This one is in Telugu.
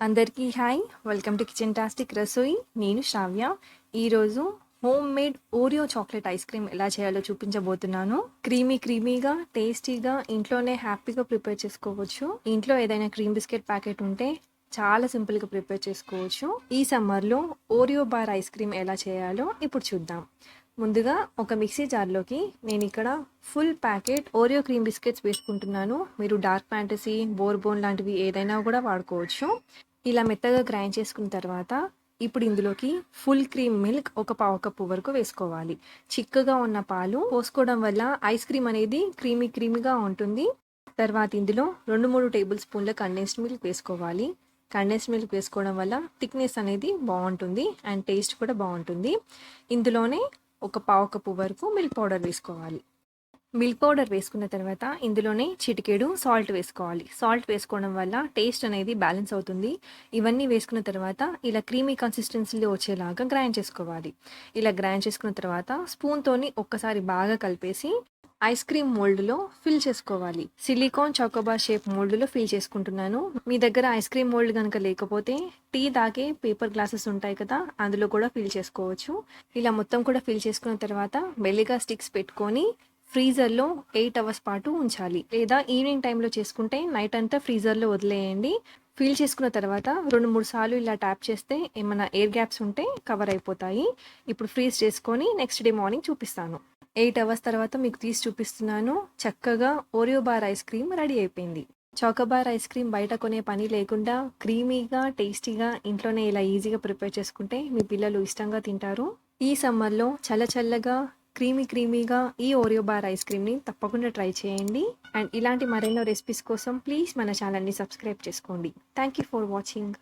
అందరికీ హాయ్. Welcome to కిచెన్టాస్టిక్ రసోయి. నేను శ్రావ్య. ఈరోజు home made Oreo chocolate ice cream ఎలా చేయాలో చూపించబోతున్నాను. క్రీమీగా టేస్టీగా ఇంట్లోనే హ్యాపీగా ప్రిపేర్ చేసుకోవచ్చు. ఇంట్లో ఏదైనా క్రీమ్ బిస్కెట్ ప్యాకెట్ ఉంటే చాలా సింపుల్గా ప్రిపేర్ చేసుకోవచ్చు. ఈ సమ్మర్లో ఓరియో బార్ ఐస్ క్రీమ్ ఎలా చేయాలో ఇప్పుడు చూద్దాం. ముందుగా ఒక మిక్సీ జార్లోకి నేను ఇక్కడ full packet Oreo cream biscuits వేసుకుంటున్నాను. మీరు డార్క్ ఫ్యాంటసీ, బోర్బోన్ లాంటివి ఏదైనా కూడా వాడుకోవచ్చు. ఇలా మెత్తగా గ్రైండ్ చేసుకున్న తర్వాత ఇప్పుడు ఇందులోకి ఫుల్ క్రీమ్ మిల్క్ ఒక పావు కప్పు వరకు వేసుకోవాలి. చిక్కగా ఉన్న పాలు పోసుకోవడం వల్ల ఐస్ క్రీమ్ అనేది క్రీమీగా ఉంటుంది. తర్వాత ఇందులో 2-3 టేబుల్ స్పూన్ల కండెన్స్డ్ మిల్క్ వేసుకోవాలి. కండెన్స్డ్ మిల్క్ వేసుకోవడం వల్ల థిక్నెస్ అనేది బాగుంటుంది అండ్ టేస్ట్ కూడా బాగుంటుంది. ఇందులోనే ఒక పావు కప్పు వరకు మిల్క్ పౌడర్ వేసుకోవాలి. మిల్క్ పౌడర్ వేసుకున్న తర్వాత ఇందులోనే చిటికెడు సాల్ట్ వేసుకోవాలి. సాల్ట్ వేసుకోవడం వల్ల టేస్ట్ అనేది బ్యాలెన్స్ అవుతుంది. ఇవన్నీ వేసుకున్న తర్వాత ఇలా క్రీమీ కన్సిస్టెన్సీలో వచ్చేలాగా గ్రైండ్ చేసుకోవాలి. ఇలా గ్రైండ్ చేసుకున్న తర్వాత స్పూన్తోని ఒక్కసారి బాగా కలిపేసి ఐస్ క్రీమ్ మోల్డ్లో ఫిల్ చేసుకోవాలి. సిలికాన్ చాకోబార్ షేప్ మోల్డ్లో ఫిల్ చేసుకుంటున్నాను. మీ దగ్గర ఐస్ క్రీమ్ మోల్డ్ కనుక లేకపోతే టీ తాగే పేపర్ గ్లాసెస్ ఉంటాయి కదా, అందులో కూడా ఫిల్ చేసుకోవచ్చు. ఇలా మొత్తం కూడా ఫిల్ చేసుకున్న తర్వాత మెల్లిగా స్టిక్స్ పెట్టుకొని ఫ్రీజర్లో 8 అవర్స్ పాటు ఉంచాలి. లేదా ఈవినింగ్ టైంలో చేసుకుంటే నైట్ అంతా ఫ్రీజర్లో వదిలేయండి. ఫిల్ చేసుకున్న తర్వాత 2-3 సార్లు ఇలా ట్యాప్ చేస్తే ఏమైనా ఎయిర్ గ్యాప్స్ ఉంటే కవర్ అయిపోతాయి. ఇప్పుడు ఫ్రీజ్ చేసుకొని నెక్స్ట్ డే మార్నింగ్ చూపిస్తాను. 8 అవర్స్ తర్వాత మీకు తీసి చూపిస్తున్నాను. చక్కగా Oreo bar ice cream ready అయిపోయింది. చాకోబార్ ఐస్ క్రీమ్ బయట కొనే పని లేకుండా క్రీమీగా టేస్టీగా ఇంట్లోనే ఇలా ఈజీగా ప్రిపేర్ చేసుకుంటే మీ పిల్లలు ఇష్టంగా తింటారు. ఈ సమ్మర్లో చల్లగా క్రీమీగా ఈ ఓరియో బార్ ఐస్ క్రీమ్ని తప్పకుండా ట్రై చేయండి. అండ్ ఇలాంటి మరెన్నో రెసిపీస్ కోసం ప్లీజ్ మన ఛానల్ని సబ్స్క్రైబ్ చేసుకోండి. Thank you for watching.